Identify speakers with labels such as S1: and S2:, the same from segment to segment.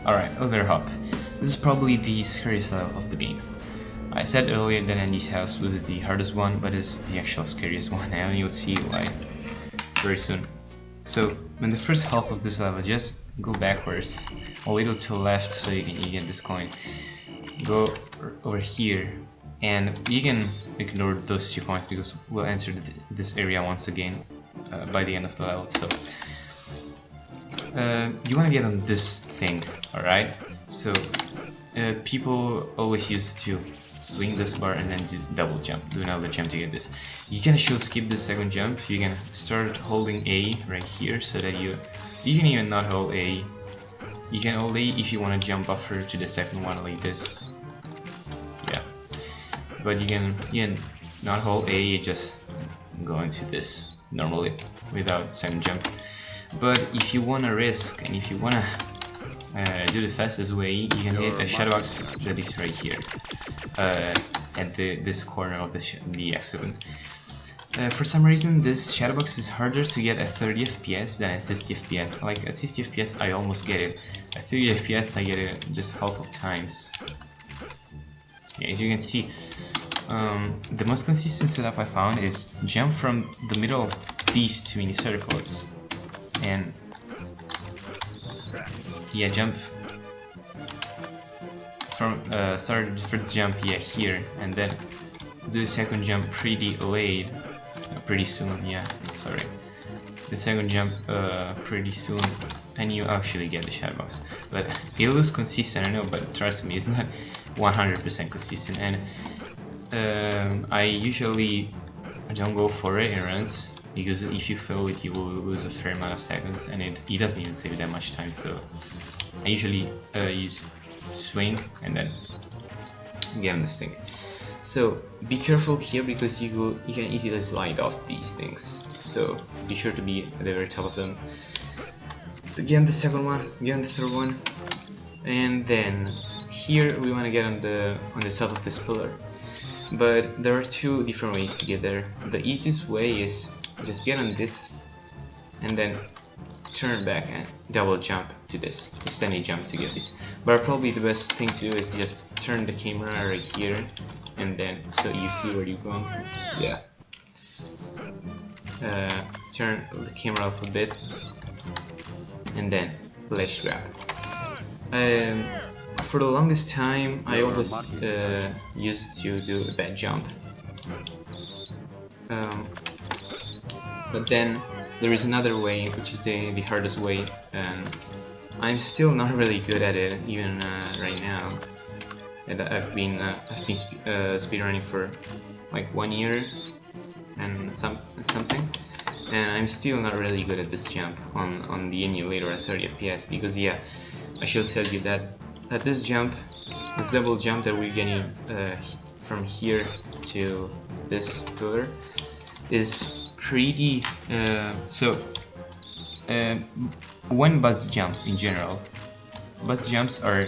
S1: Alright, elevator hop. This is probably the scariest level of the game. I said earlier that Andy's house was the hardest one, but it's the actual scariest one, and you'll see why very soon. So, in the first half of this level, just go backwards, a little to the left so you get this coin. Go over here, and you can ignore those 2 coins because we'll enter this area once again by the end of the level. So, you want to get on this thing, alright? So, people always used to swing this bar and then do double jump, do another jump to get this. You can actually skip the second jump. You can start holding A right here so that you can even not hold A. You can hold A if you want to jump buffer to the second one like this. Yeah, but you can not hold A, you just go into this normally without second jump. But if you want to risk and if you want to do the fastest way, you can hit a shadow box that is right here at this corner of the hexagon. For some reason, this shadow box is harder to get at 30 FPS than at 60 FPS. Like at 60 FPS, I almost get it. At 30 FPS, I get it just half of times. Yeah, as you can see, the most consistent setup I found is jump from the middle of these 2 mini circles, and yeah, jump from start the first jump here, and then do the second jump pretty late, pretty soon. Yeah, sorry, the second jump pretty soon, and you actually get the shadow box. But it looks consistent, I know, but trust me, it's not 100% consistent. And I usually don't go for it in runs, because if you fail it, you will lose a fair amount of seconds, and it doesn't even save that much time. So I usually use swing and then get on this thing. So be careful here because you can easily slide off these things. So be sure to be at the very top of them. So get on the second one, get on the third one, and then here we want to get on the top of this pillar. But there are 2 different ways to get there. The easiest way is just get on this and then turn back and double jump to this, extended jump to get this. But probably the best thing to do is just turn the camera right here, and then so you see where you're going. Yeah. Turn the camera off a bit, and then ledge grab. For the longest time, I always used to do that jump. But then there is another way, which is the hardest way, and I'm still not really good at it, even right now. And I've been speedrunning for like 1 year and something, and I'm still not really good at this jump on the emulator at 30 FPS. Because yeah, I should tell you that this jump, this double jump that we're getting from here to this pillar, is pretty when buzz jumps in general, buzz jumps are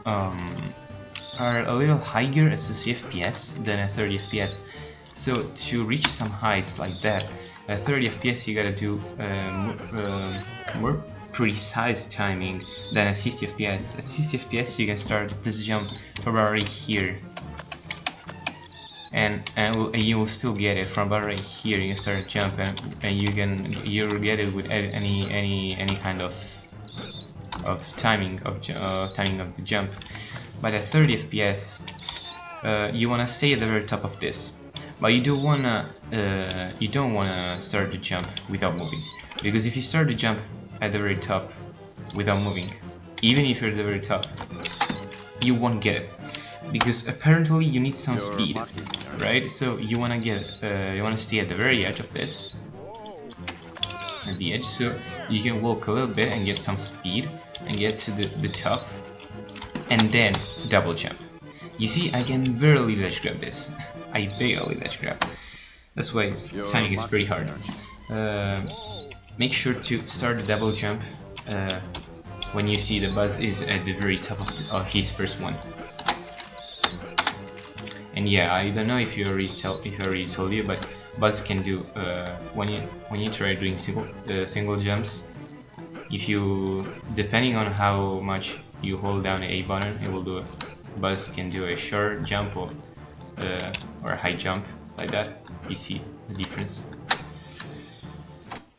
S1: a little higher at 60 FPS than at 30 FPS. So to reach some heights like that at 30 FPS, you gotta do more precise timing than at 60 FPS. At 60 FPS, you can start this jump from right here, and you will still get it from about right here. You can start a jump, and you'll get it with any kind of timing of the jump. But at 30 FPS, you wanna stay at the very top of this, but you don't wanna start the jump without moving, because if you start the jump at the very top without moving, even if you're at the very top, you won't get it, because apparently you need some speed, right? So you wanna stay at the very edge of this, at the edge, so you can walk a little bit and get some speed and get to the top, and then double jump. You see, I can barely ledge grab this. I barely ledge grab. That's why timing is pretty hard. Make sure to start the double jump when you see the buzz is at the very top of his first one. And yeah, I don't know if I already told you, but Buzz can do when you try doing single jumps, if you, depending on how much you hold down the A button, it will do. Buzz can do a short jump or a high jump like that. You see the difference.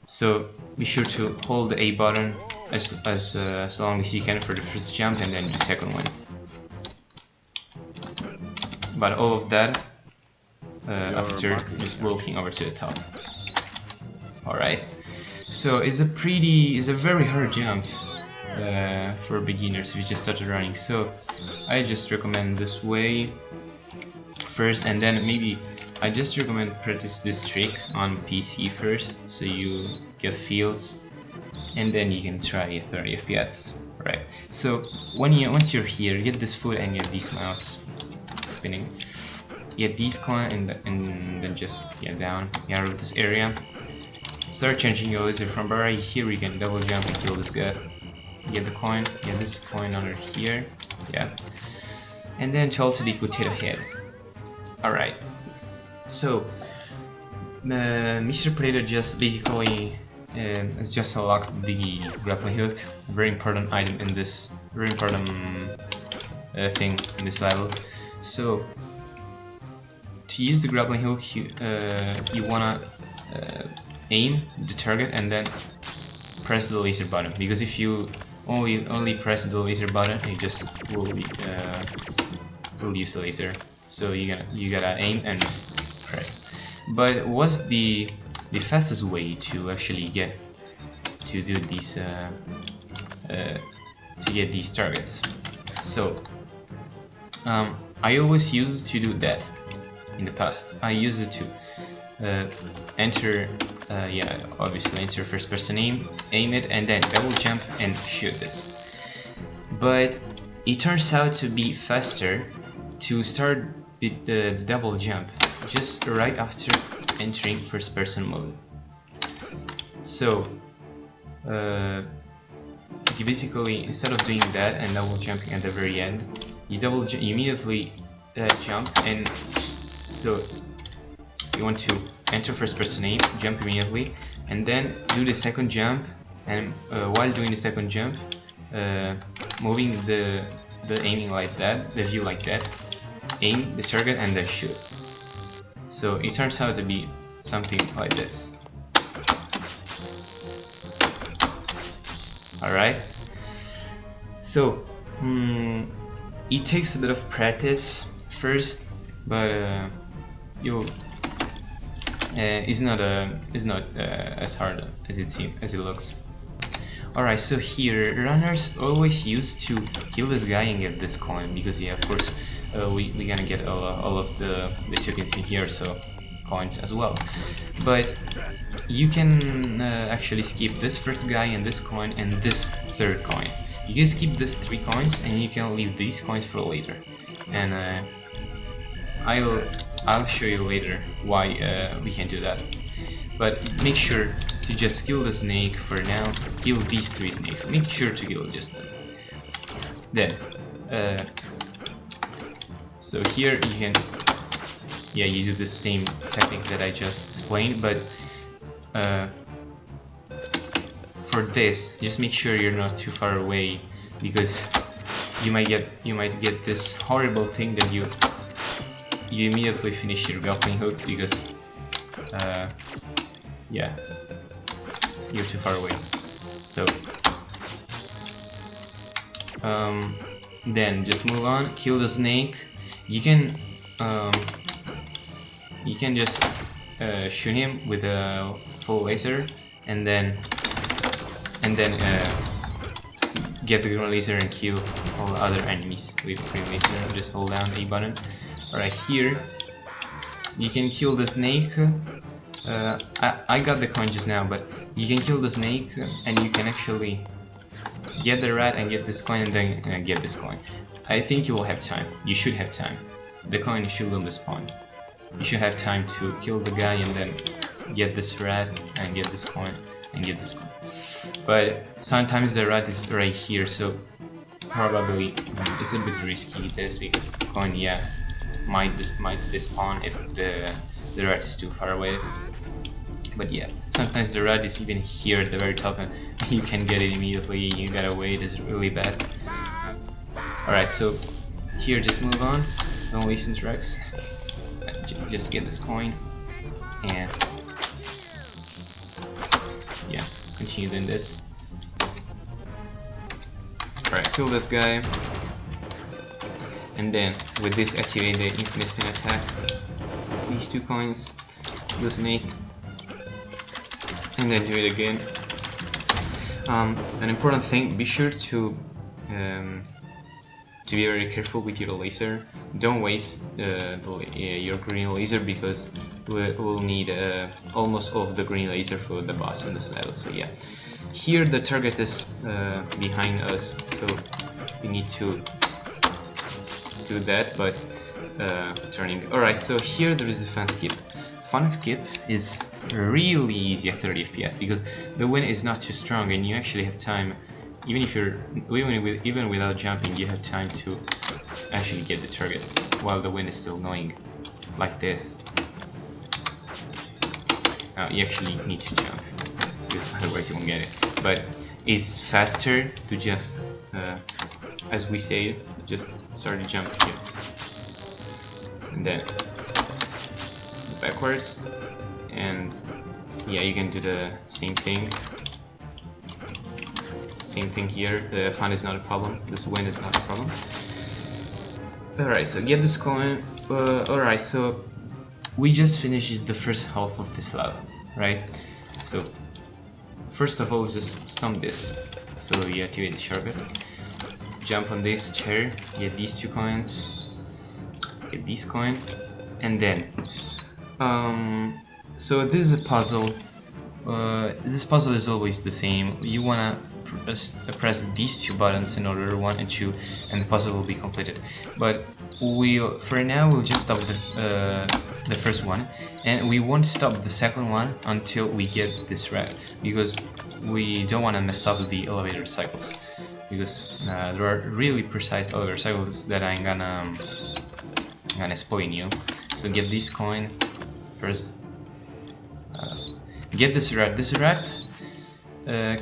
S1: So be sure to hold the A button as long as you can for the first jump, and then the second one. But all of that after just walking over to the top. Alright, so it's a very hard jump for beginners if you just started running. So I just recommend this way first, and then maybe I just recommend practice this trick on PC first, so you get feels, and then you can try 30 FPS. Right. So once you're here, get this foot and get this mouse spinning. Get these coin and then just get down out of this area. Start changing your laser from bar. Here you can double jump and kill this guy. Get the coin. Get this coin under here. Yeah. And then tell to the potato head. Alright. So Mr. Potato just basically has just unlocked the grappling hook. A very important item in this, very important thing in this level. So to use the grappling hook, you wanna aim the target and then press the laser button, because if you only press the laser button, it just will use the laser. So you gotta aim and press. But what's the fastest way to actually get to do these to get these targets? So I always used to do that in the past. I used it to enter, obviously enter first person aim it, and then double jump and shoot this. But it turns out to be faster to start the double jump just right after entering first person mode. So you basically, instead of doing that and double jumping at the very end, you immediately jump, and so you want to enter first person aim, jump immediately, and then do the second jump, and while doing the second jump, moving the aiming like that, the view like that, aim the target and then shoot. So it turns out to be something like this. Alright, so it takes a bit of practice first, but it's not as hard as it looks. Alright, so here runners always used to kill this guy and get this coin, because yeah, of course we're gonna get all of the tokens in here, so coins as well. But you can actually skip this first guy and this coin and this third coin. You can skip these 3 coins and you can leave these coins for later. And I'll show you later why we can do that. But make sure to just kill the snake for now. Kill these 3 snakes. Make sure to kill just them. Then so here you can, you do the same technique that I just explained, but for this, just make sure you're not too far away, because you might get this horrible thing that you immediately finish your grappling hooks, because you're too far away. So then just move on, kill the snake. You can just shoot him with a full laser, and then get the green laser and kill all the other enemies with green laser. Just hold down A button. Alright, here you can kill the snake. I got the coin just now, but you can kill the snake and you can actually get the rat and get this coin, and then get this coin. I think you will have time. You should have time. The coin shouldn't respawn. You should have time to kill the guy and then get this rat and get this coin and get this coin. But sometimes the rat is right here, so probably it's a bit risky this, because the coin might despawn if the rat is too far away. But yeah, sometimes the rat is even here at the very top and you can get it immediately, you gotta wait, it's really bad. Alright, so here just move on, don't waste interacts, just get this coin, and yeah, continue doing this. Alright, kill this guy, and then with this activate the infinite spin attack, these 2 coins, the snake, and then do it again. An important thing, be sure to be very careful with your laser. Don't waste your green laser, because we'll need almost all of the green laser for the boss on this level. So yeah, here the target is behind us, so we need to do that, but turning. Alright, so here there is the fun skip. Fun skip is really easy at 30 FPS because the wind is not too strong and you actually have time, even without jumping, you have time to actually get the target while the wind is still going, like this. You actually need to jump because otherwise you won't get it. But it's faster to just, as we say, just start to jump here and then backwards, and yeah, you can do the same thing here. The fun is not a problem, this wind is not a problem. Alright, so get this coin. Alright, so we just finished the first half of this level, right? So first of all, just stomp this, so you activate the shortcut, jump on this chair, get these 2 coins, get this coin, and then so this is a puzzle. This puzzle is always the same. You wanna press these 2 buttons in order 1 and 2, and the puzzle will be completed. But for now we'll just stop the first one, and we won't stop the second one until we get this rat, because we don't want to mess up the elevator cycles, because there are really precise elevator cycles that I'm gonna spoil you. So get this coin first. Get this rat. This rat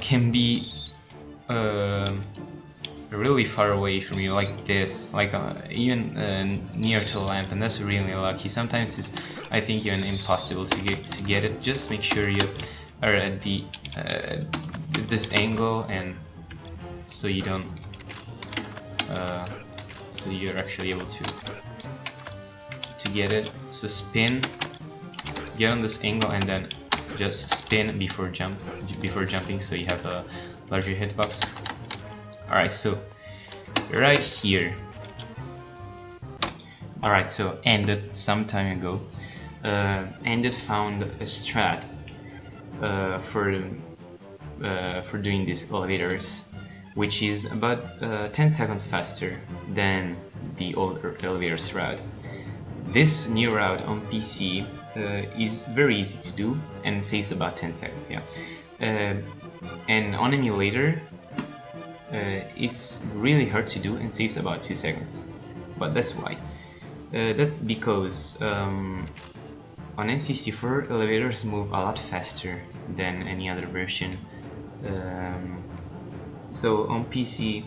S1: can be really far away from you, like this, like even near to the lamp, and that's really lucky. Sometimes it's, I think, even impossible to get it. Just make sure you are at the this angle, and so you don't so you're actually able to get it. So spin, get on this angle, and then just spin before jumping, so you have a larger hitbox. Alright, so right here. Alright, so Ended some time ago. Ended found a strat for doing these elevators, which is about 10 seconds faster than the old elevators route. This new route on PC is very easy to do and saves about 10 seconds, yeah. And on emulator, it's really hard to do and saves about 2 seconds. But that's why. That's because on N64 elevators move a lot faster than any other version. So on PC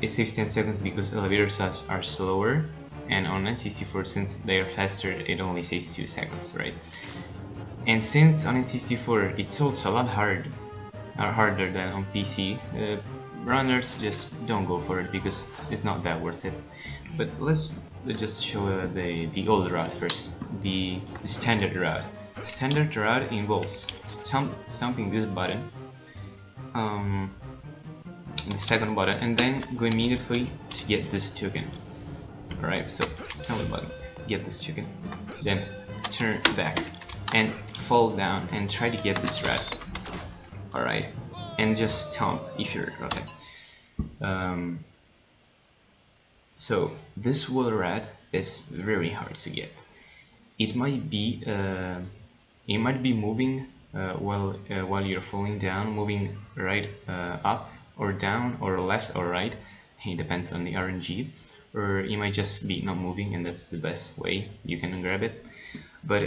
S1: it saves 10 seconds because elevators are slower, and on N64, since they are faster, it only saves 2 seconds, right? And since on N64 it's also a lot harder than on PC, runners just don't go for it because it's not that worth it. But let's just show the old route first, the standard route. Standard route involves stomping this button, the second button, and then go immediately to get this token. Alright, so stomp the button, get this token, then turn back and fall down and try to get this rat. Alright, and just stomp if you're okay. So this wall rat is very hard to get. It might be moving while you're falling down, moving right up or down or left or right. It depends on the RNG. Or you might just be not moving, and that's the best way you can grab it. But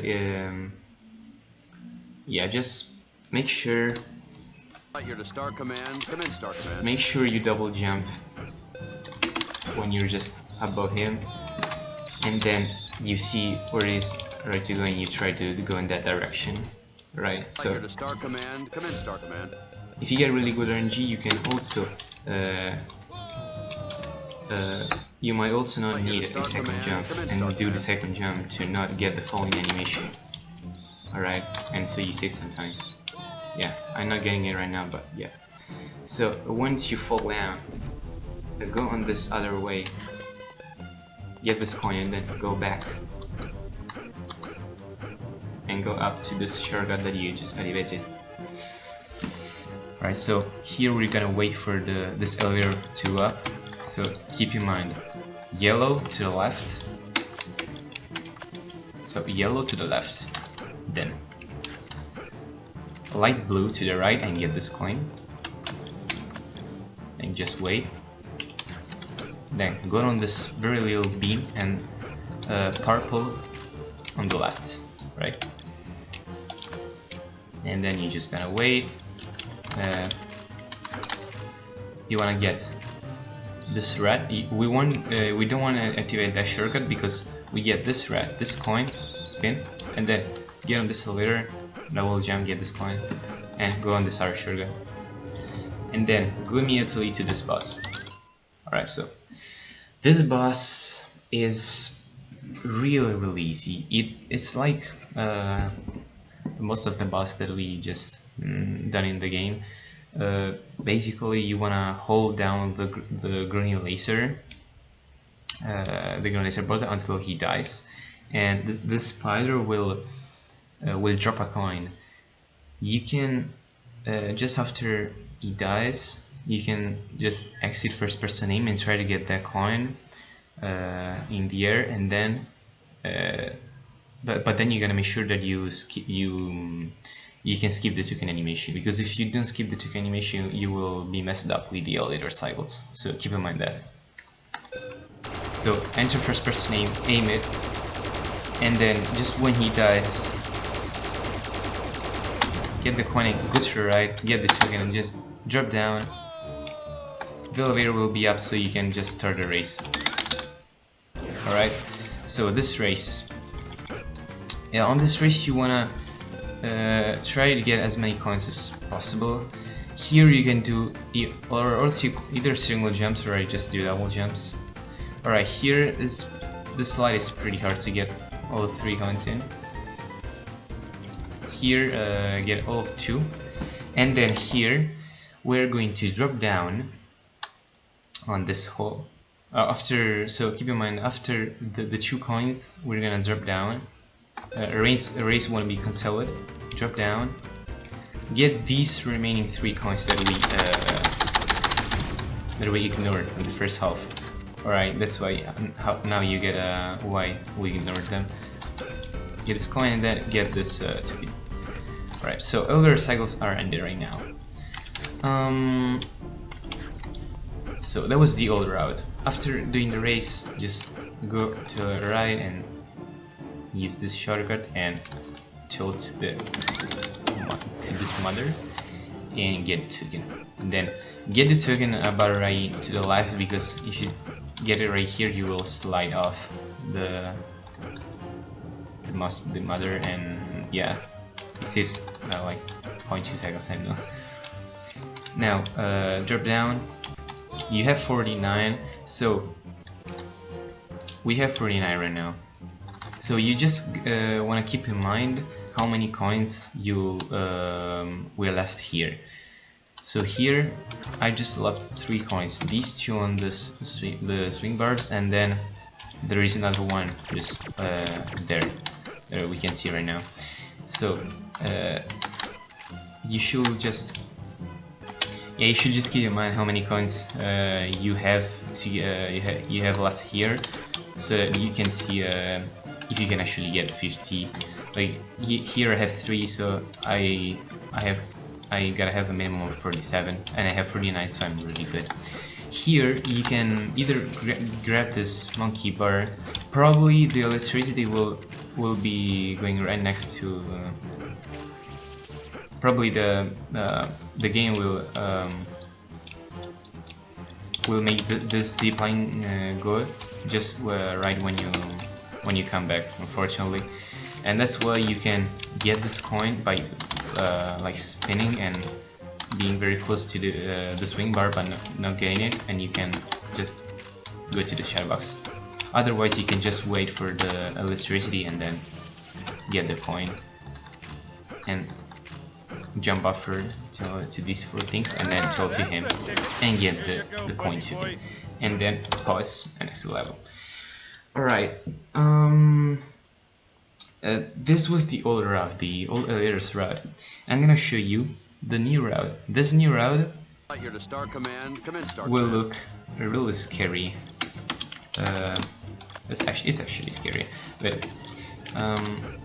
S1: yeah, just make sure you double jump when you're just above him, and then you see where he's ready to go and you try to go in that direction, right? So if you get really good RNG, you can also you might also not need a second jump and do the second jump to not get the falling animation. Alright, and so you save some time. Yeah, I'm not getting it right now, but yeah. So once you fall down, go on this other way, get this coin, and then go back and go up to this shortcut that you just elevated. Alright, so here we're gonna wait for this elevator to go up. So keep in mind, yellow to the left. So yellow to the left, then light blue to the right and get this coin. And just wait. Then go on this very little beam and purple on the left, right? And then you're just gonna wait. You wanna get this red. We don't want to activate that shortcut because we get this red, this coin, spin, and then get on this elevator, double jump, get this coin, and go on this other shortcut, and then go immediately to this boss. Alright, so this boss is really easy. It's like most of the boss that we just done in the game. Basically, you wanna hold down the green laser, button until he dies, and this spider will drop a coin. You can just after he dies, you can just exit first person aim and try to get that coin in the air, and then but then you gotta make sure that you can skip the token animation, because if you don't skip the token animation, you will be messed up with the elevator cycles. So keep in mind that. So enter first person aim it, and then just when he dies, get the coin and go to the right, get the token and just drop down. The elevator will be up so you can just start the race. Alright, so this race. Yeah, on this race you wanna try to get as many coins as possible. Here you can do either single jumps or I just do double jumps. Alright, here this slide is pretty hard to get all 3 coins in. Here get all of 2, and then here we're going to drop down on this hole. So keep in mind, after the 2 coins we're gonna drop down. Race won't be cancelled. Drop down, get these remaining 3 coins that we ignored in the first half. Alright, that's why now you get why we ignored them. Get this coin and then get this token. Alright, so elevator cycles are ended right now. So that was the old route. After doing the race, just go to the right and use this shortcut and tilt to this mother and get token. And then get the token about right to the left, because if you get it right here, you will slide off the mother, and yeah, it saves like 0.2 seconds. I know. Now drop down. You have 49, so we have 49 right now. So you just want to keep in mind how many coins you were left here. So here I just left 3 coins, these 2 on the swing bars, and then there is another one just there we can see right now. So you should just keep in mind how many coins you have left here, so that you can see if you can actually get 50. Like here I have 3, so I gotta have a minimum of 47, and I have 49, so I'm really good. Here you can either grab this monkey bar. Probably the electricity will be going right next to probably the game will make this zipline good just right when you come back, unfortunately, and that's why you can get this coin by like spinning and being very close to the swing bar but not getting it, and you can just go to the shadow box. Otherwise you can just wait for the electricity and then get the coin and jump buffer to these 4 things and then tell to him and get the coin to him, and then pause and next level. Alright, this was the old route, the old elevators route. I'm gonna show you the new route. This new route will look really scary. It's actually scary, but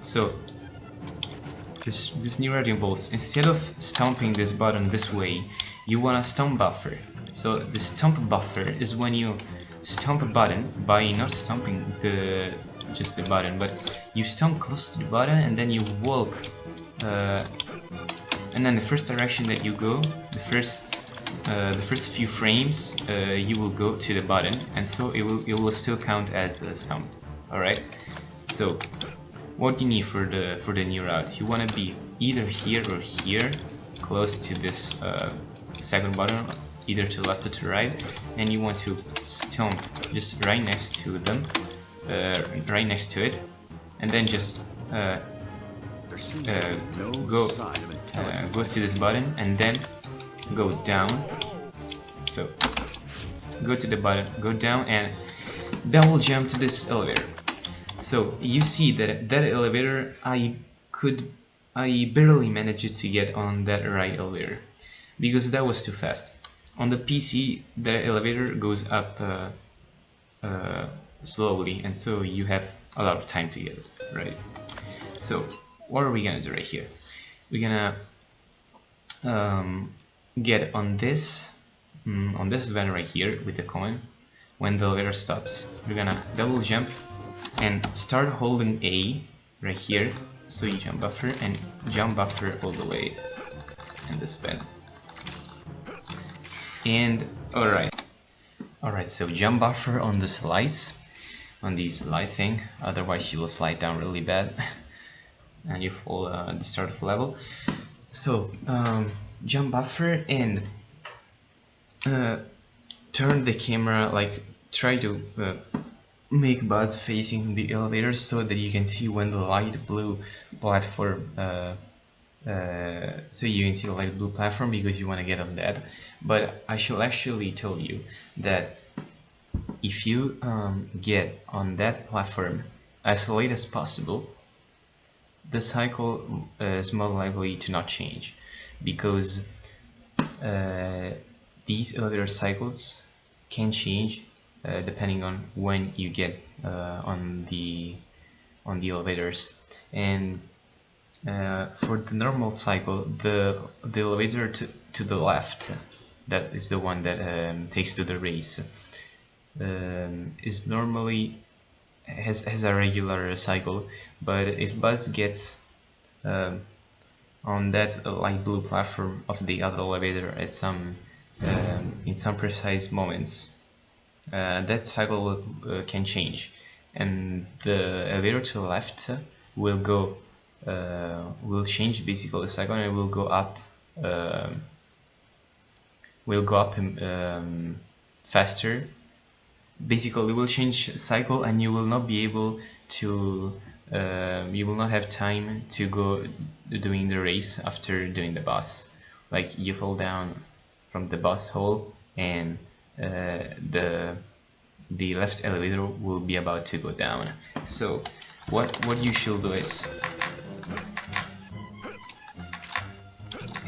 S1: so this new route involves, instead of stomping this button this way, you want to stomp buffer. So the stomp buffer is when you stomp a button by not stomping just the button, but you stomp close to the button and then you walk, and then the first direction that you go, the first few frames, you will go to the button, and so it will still count as a stomp. All right. So what you need for the new route, you want to be either here or here, close to this second button, either to the left or to the right, and you want to stomp just right next to them, right next to it, and then just go to this button and then go down. So go to the button, go down, and double jump to this elevator. So you see that elevator, I barely managed to get on that right elevator because that was too fast. On the PC, the elevator goes up slowly, and so you have a lot of time to get it, right? So what are we gonna do right here? We're gonna get on this van right here with the coin. When the elevator stops, we're gonna double jump and start holding A right here, so you jump buffer and jump buffer all the way in this van. And alright, so jump buffer on the slides, on these slide thing, otherwise you will slide down really bad and you fall at the start of the level. So jump buffer and turn the camera, like try to make Buzz facing the elevator so that you can see when the light blue platform, so you can see the light blue platform because you want to get on that. But I shall actually tell you that if you get on that platform as late as possible, the cycle is more likely to not change, because these elevator cycles can change depending on when you get on the elevators. And for the normal cycle, the elevator to the left, that is the one that takes to the race, is normally has a regular cycle. But if Buzz gets on that light blue platform of the other elevator at some in some precise moments, that cycle can change, and the elevator to the left will go will change basically the cycle, and it will go up faster. Basically, it will change cycle, and you will not be able to you will not have time to go doing the race after doing the boss. Like, you fall down from the boss hole, and the left elevator will be about to go down. So what you should do is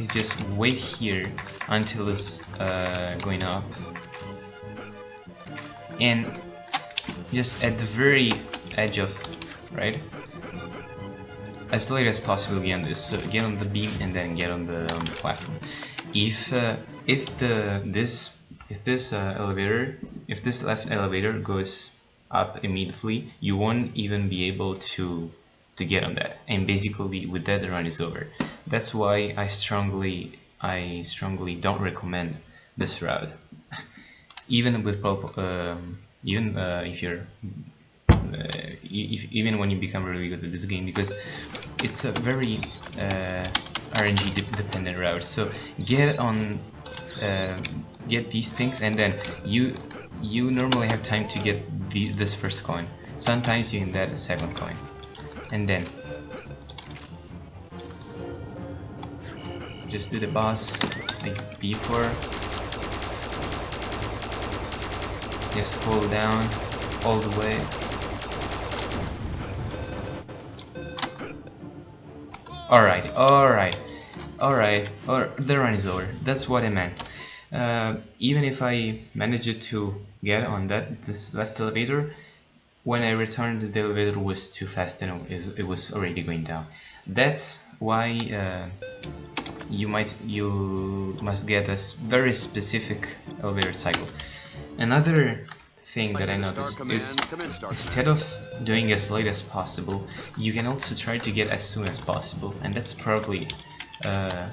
S1: just wait here until it's going up, and just at the very edge of, right, as late as possible get on this. So get on the beam and then get on the platform. If this left elevator goes up immediately, you won't even be able to get on that, and basically with that the run is over. That's why I strongly don't recommend this route. Even with if you're even when you become really good at this game, because it's a very RNG dependent route. So get on get these things, and then you normally have time to get this first coin. Sometimes you can get a second coin, and then just do the boss like before. Just hold down all the way. Alright, the run is over. That's what I meant. Even if I managed to get on this last elevator, when I returned, the elevator was too fast and it was already going down. That's why you must get a very specific elevator cycle. Another thing that I noticed is, instead of doing as late as possible, you can also try to get as soon as possible, and that's probably I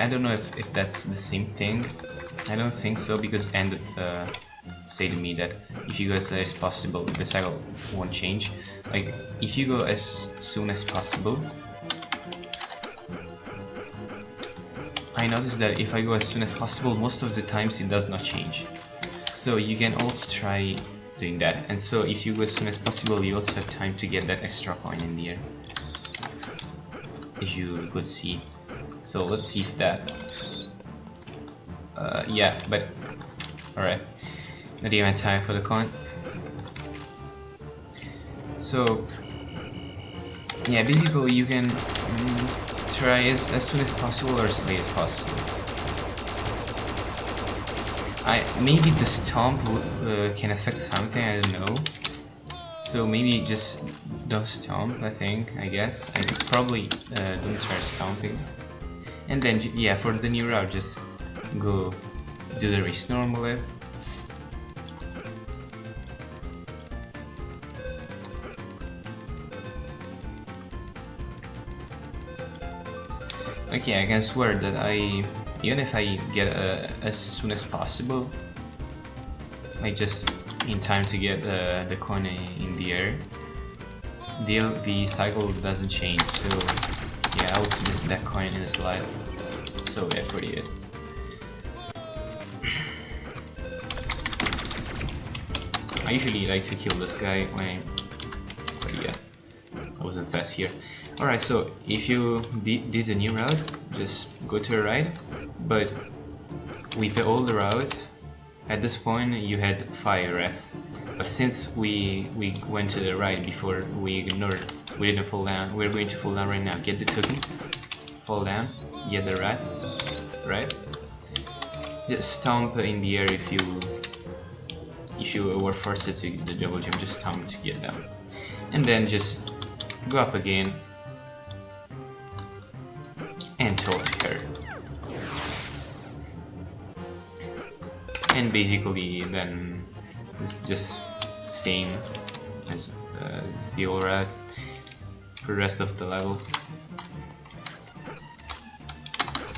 S1: don't know if that's the same thing. I don't think so, because Ended say to me that if you go as late as possible, the cycle won't change. Like, if you go as soon as possible, I noticed that if I go as soon as possible, most of the times it does not change. So you can also try doing that. And so if you go as soon as possible, you also have time to get that extra coin in the air, as you could see. So let's see if that... yeah, but... Alright. Not even time for the coin. So... yeah, basically you can try as soon as possible or as late as possible. Maybe the stomp can affect something, I don't know. So maybe just don't stomp, I guess. I guess probably don't try stomping. And then, yeah, for the new route, just go do the race normally. Okay, I can swear that even if I get as soon as possible, like just in time to get the coin in the air, the cycle doesn't change. So yeah, I would suggest that coin in the slide. So effort it. I usually like to kill this guy when but yeah, I wasn't fast here. Alright, so if you did a new route, just go to the right, but with the old route, at this point you had 5 rats. But since we went to the right before, we didn't fall down. We're going to fall down right now. Get the token, fall down, get the rat, right? Just stomp in the air if you were forced to the double jump. Just stomp to get them, and then just go up again and talk to her. And basically then it's just same as the old route for the rest of the level.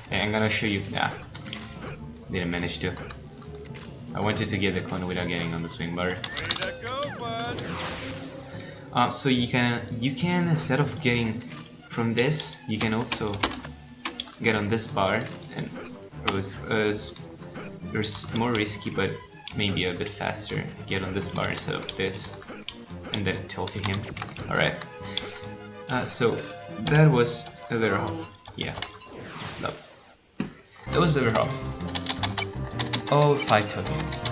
S1: Okay, I'm gonna show you. Didn't manage to. I wanted to get the coin without getting on the swing bar. So you can instead of getting from this, you can also get on this bar, and it's more risky, but maybe a bit faster. Get on this bar instead of this, and then tell to him. Alright. So that was a little hop. Yeah, stop. That was a little hop. All 5 tokens.